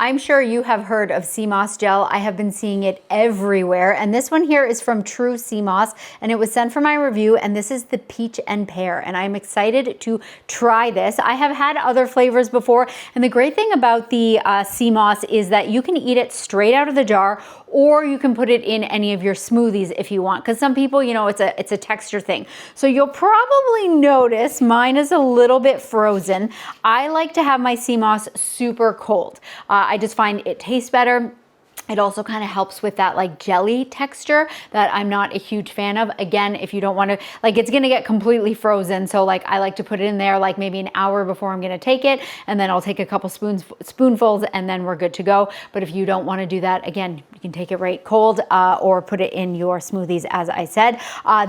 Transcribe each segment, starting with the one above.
I'm sure you have heard of sea moss gel. I have been seeing it everywhere. And this one here is from TrueSeaMoss, and it was sent for my review, and this is the peach and pear. And I'm excited to try this. I have had other flavors before, and the great thing about the sea moss is that you can eat it straight out of the jar, or you can put it in any of your smoothies if you want, because some people, you know, it's a texture thing. So you'll probably notice mine is a little bit frozen. I like to have my sea moss super cold. I just find it tastes better. It also kind of helps with that like jelly texture that I'm not a huge fan of. Again, if you don't want to, like, it's going to get completely frozen. So like I like to put it in there like maybe an hour before I'm going to take it. And then I'll take a couple spoonfuls and then we're good to go. But if you don't want to do that, again, you can take it right cold or put it in your smoothies, as I said.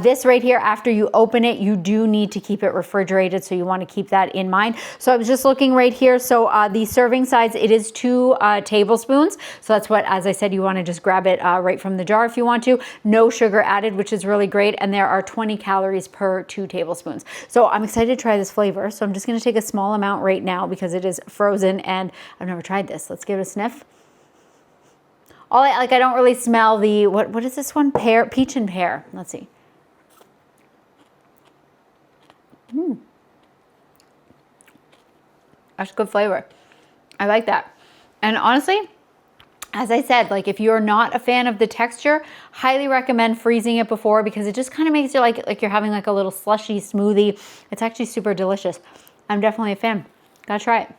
This right here, after you open it, you do need to keep it refrigerated. So you want to keep that in mind. So I was just looking right here. So the serving size, it is 2 tablespoons. So that's what, as I said, you want to just grab it right from the jar if you want to. No sugar added, which is really great. And there are 20 calories per 2 tablespoons. So I'm excited to try this flavor. So I'm just going to take a small amount right now because it is frozen and I've never tried this. Let's give it a sniff. I don't really smell the, what is this one? Pear, peach and pear. Let's see. That's good flavor. I like that. And honestly, as I said, like if you're not a fan of the texture, highly recommend freezing it before because it just kind of makes it like you're having like a little slushy smoothie. It's actually super delicious. I'm definitely a fan. Gotta try it.